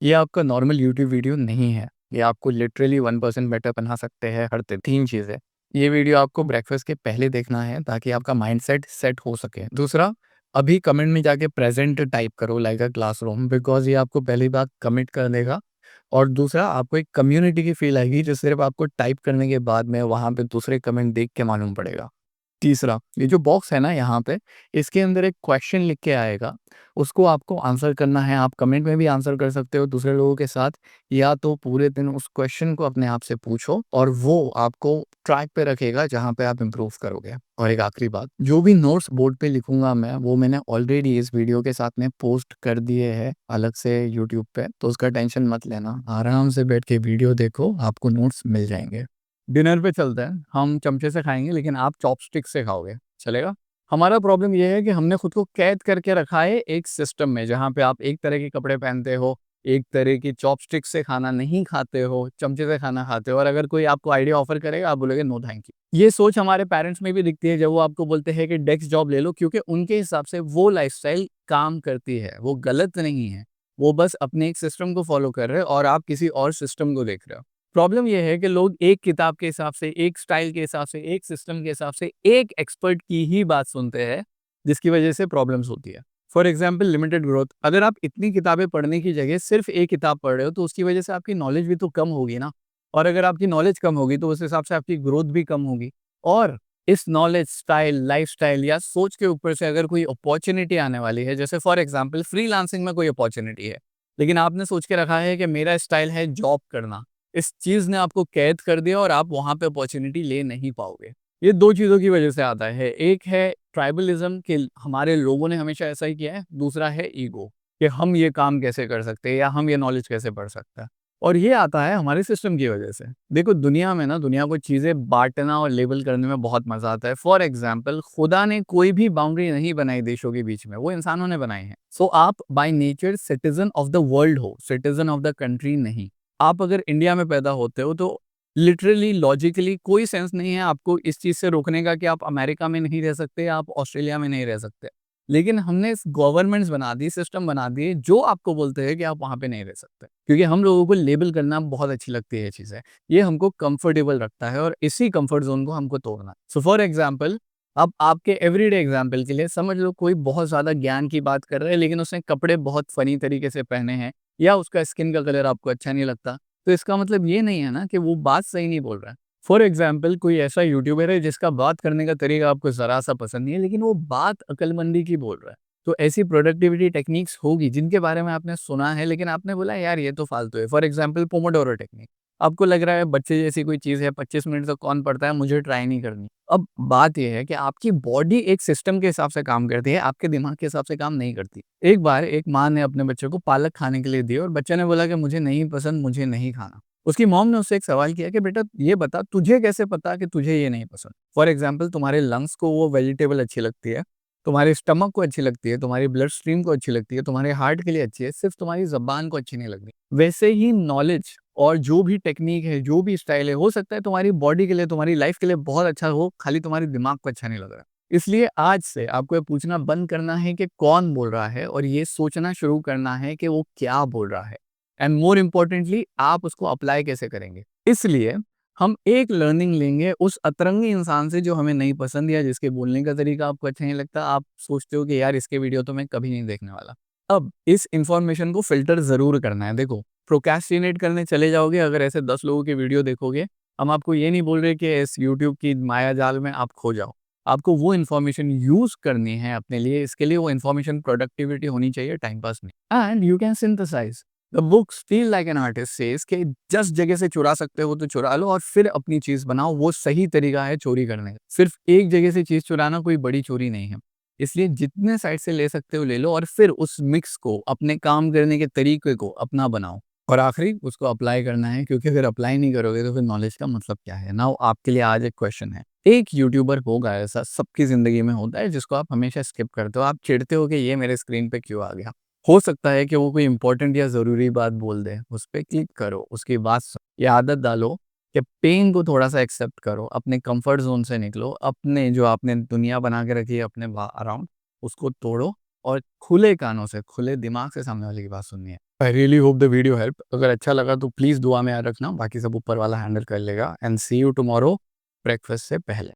ये आपका normal YouTube video नहीं है। ये आपको लिटरली 1% बेटर बना सकते हैं हर दिन। 3 चीज़ें। ये वीडियो आपको ब्रेकफ़ास्ट के पहले देखना है ताकि आपका माइंडसेट सेट हो सके। दूसरा, अभी कमेंट में जाके प्रेज़ेंट टाइप करो लाइक अ क्लासरूम बिकॉज़ ये आपको पहली बात कमिट कर देगा और दूसरा आपको एक कम्युनिटी की फ़ील आएगी जो सिर्फ़ आपको टाइप करने के बाद में वहाँ पे दूसरे कमेंट देख के मालूम पड़ेगा। तीसरा, ये जो बॉक्स है ना यहाँ पे, इसके अंदर एक क्वेश्चन लिख के आएगा, उसको आपको आंसर करना है। आप कमेंट में भी आंसर कर सकते हो दूसरे लोगों के साथ या तो पूरे दिन उस क्वेश्चन को अपने आप से पूछो और वो आपको ट्रैक पे रखेगा जहाँ पे आप इम्प्रूव करोगे। और एक आखिरी बात, जो भी नोट्स बोर्ड पे लिखूँगा मैं, वो मैंने ऑलरेडी इस वीडियो के साथ में पोस्ट कर दिए हैं अलग से यूट्यूब पे, तो उसका टेंशन मत लेना। आराम से बैठ के वीडियो देखो, आपको नोट्स मिल जाएँगे। डिनर पे चलते हैं, हम चमचे से खाएँगे लेकिन आप चॉपस्टिक से खाओगे, चलेगा? हमारा प्रॉब्लम ये है कि हमने खुद को कैद करके रखा है एक सिस्टम में, जहाँ पे आप एक तरह के कपड़े पहनते हो, एक तरह की चॉपस्टिक से खाना नहीं खाते हो, चमचे से खाना खाते हो और अगर कोई आपको आइडिया ऑफ़र करेगा, आप बोलोगे नो थैंक यू। ये सोच हमारे पेरेंट्स में भी दिखती है जब वो आपको बोलते हैं कि डेस्क जॉब ले लो क्योंकि उनके हिसाब से वो लाइफ़स्टाइल काम करती है, वो गलत नहीं है। वो बस अपने एक सिस्टम को फ़ॉलो कर रहे हैं और आप किसी और सिस्टम को देख रहे हो। प्रॉब्लम ये है कि लोग एक किताब के हिसाब से, एक स्टाइल के हिसाब से, एक सिस्टम के हिसाब से, एक एक्सपर्ट की ही बात सुनते हैं, जिसकी वजह से प्रॉब्लम्स होती है। फॉर एग्ज़ाम्पल लिमिटेड ग्रोथ, अगर आप इतनी किताबें पढ़ने की जगह सिर्फ़ एक किताब पढ़ रहे हो, तो उसकी वजह से आपकी नॉलेज भी तो कम होगी ना। और अगर आपकी नॉलेज कम होगी, तो उस हिसाब से आपकी ग्रोथ भी कम होगी। और इस नॉलेज, स्टाइल, लाइफ़स्टाइल या सोच के ऊपर से अगर कोई अपॉर्च्युनिटी आने वाली है, जैसे फॉर एग्ज़ाम्पल फ्रीलांसिंग में कोई अपॉर्च्युनिटी है, लेकिन आपने सोच के रखा है कि मेरा स्टाइल है जॉब करना। इस चीज़ ने आपको कैद कर दिया और आप वहाँ पे अपॉर्च्युनिटी ले नहीं पाओगे। ये 2 चीज़ों की वजह से आता है। एक है ट्राइबलिज़्म कि हमारे लोगों ने हमेशा ऐसा ही किया है। दूसरा है ईगो कि हम ये काम कैसे कर सकते हैं या हम ये नॉलेज कैसे पढ़ सकते हैं। और ये आता है हमारे सिस्टम की वजह से। देखो दुनिया में ना दुनिया को चीज़ें बाँटना और लेबल करने में बहुत मज़ा आता है। फॉर एग्ज़ाम्पल खुदा ने कोई भी बाउंड्री नहीं बनाई देशों के बीच में, वो इंसानों ने बनाई है। सो आप by nature citizen of the world हो, सिटिज़न ऑफ द कंट्री नहीं। आप अगर इंडिया में पैदा होते हो तो लिटरली लॉजिकली कोई सेंस नहीं है आपको इस चीज़ से रोकने का कि आप अमेरिका में नहीं रह सकते, आप ऑस्ट्रेलिया में नहीं रह सकते। लेकिन हमने इस गवर्नमेंट्स बना दी, सिस्टम बना दिए जो आपको बोलते हैं कि आप वहाँ पे नहीं रह सकते। क्योंकि हम लोगों को लेबल करना बहुत अच्छी लगती है ये चीज़ें। ये हमको कंफर्टेबल रखता है और इसी कंफर्ट ज़ोन को हमको तोड़ना है। सो फॉर एग्ज़ाम्पल अब आपके एवरीडे एग्ज़ाम्पल के लिए समझ लो कोई बहुत ज़्यादा ज्ञान की बात कर रहा है लेकिन उसने कपड़े बहुत फ़नी तरीके से पहने हैं या उसका स्किन का कलर आपको अच्छा नहीं लगता। तो इसका मतलब ये नहीं है ना कि वो बात सही नहीं बोल रहा है। फॉर एग्ज़ाम्पल कोई ऐसा यूट्यूबर है जिसका बात करने का तरीका आपको ज़रा-सा पसंद नहीं है, लेकिन वो बात अक्लमंदी की बोल रहा है। तो ऐसी प्रोडक्टिविटी टेक्निक्स होगी जिनके बारे में आपने सुना है, लेकिन आपने बोला यार ये तो फालतू है। For example Pomodoro technique. आपको लग रहा है बच्चे जैसी कोई चीज़ है, 25 मिनट तक कौन पढ़ता है, मुझे ट्राई नहीं करनी। अब बात ये है कि आपकी बॉडी एक सिस्टम के हिसाब से काम करती है, आपके दिमाग के हिसाब से काम नहीं करती। एक बार एक माँ ने अपने बच्चे को पालक खाने के लिए दी और बच्चे ने बोला कि मुझे नहीं पसंद, मुझे नहीं खाना। उसकी मॉम ने उससे एक सवाल किया कि बेटा ये बता तुझे कैसे पता कि तुझे ये नहीं पसंद? फॉर एग्ज़ाम्पल तुम्हारे लंग्स को वो वेजिटेबल अच्छी लगती है, तुम्हारे स्टमक को अच्छी लगती है, तुम्हारी ब्लड स्ट्रीम को अच्छी लगती है, तुम्हारे हार्ट के लिए अच्छी है, सिर्फ़ तुम्हारी ज़ुबान को अच्छी नहीं लगती। वैसे ही नॉलेज और जो भी टेक्नीक है, जो भी स्टाइल है, हो सकता है तुम्हारी बॉडी के लिए, तुम्हारी लाइफ़ के लिए बहुत अच्छा हो, खाली तुम्हारे दिमाग को अच्छा नहीं लग रहा। इसलिए आज से आपको ये पूछना बंद करना है कि कौन बोल रहा है और ये सोचना शुरू करना है कि वो क्या बोल रहा है एंड मोर इम्पोर्टेंटली आप उसको अप्लाई कैसे करेंगे। इसलिए हम एक लर्निंग लेंगे उस अतरंगी इंसान से जो हमें नहीं पसंद या जिसके बोलने का तरीका आपको अच्छा नहीं लगता, आप सोचते हो कि यार इसके वीडियो तो मैं कभी नहीं देखने वाला। अब इस इन्फॉर्मेशन को फ़िल्टर ज़रूर करना है। देखो, प्रोक्रेस्टिनेट करने चले जाओगे अगर ऐसे 10 लोगों की वीडियो देखोगे, हम आपको ये नहीं बोल रहे कि इस यूट्यूब की मायाजाल में आप खो जाओ। आपको वो इन्फॉर्मेशन यूज़ करनी है अपने लिए, इसके लिए वो इन्फॉर्मेशन प्रोडक्टिविटी होनी चाहिए, टाइम पास नहीं। And you can synthesize the books feel like an artist says कि जिस जगह से चुरा सकते हो तो चुरा लो और फिर अपनी चीज़ बनाओ, वो सही तरीका है चोरी करने का। सिर्फ़ एक जगह से चीज़ चुराना कोई बड़ी चोरी नहीं है। इसलिए जितने साइड से ले सकते हो ले लो और फिर उस मिक्स को अपने काम करने के तरीके को अपना बनाओ। और आखिरी उसको अप्लाई करना है क्योंकि अगर अप्लाई नहीं करोगे तो फिर नॉलेज का मतलब क्या है? नाउ आपके लिए आज एक क्वेश्चन है। एक यूट्यूबर होगा ऐसा सबकी ज़िंदगी में होता है जिसको आप हमेशा स्किप करते हो। आप चिढ़ते हो कि ये मेरे स्क्रीन पे क्यों आ गया? हो सकता है कि वो कोई इम्पोर्टेंट या ज़रूरी बात बोल दे, उस पे क्लिक करो, उसकी बात सुनो। ये आदत डालो कि पेन को थोड़ा-सा एक्सेप्ट करो, अपने कम्फर्ट ज़ोन से निकलो, अपने जो आपने दुनिया बना के रखी है अपने अराउंड, उसको तोड़ो और खुले कानों से, खुले दिमाग से सामने वाले की बात सुननी है। I really hope the video help. अगर अच्छा लगा तो प्लीज़ दुआ में याद रखना, बाकी सब ऊपर वाला हैंडल कर लेगा। And see you tomorrow breakfast से पहले।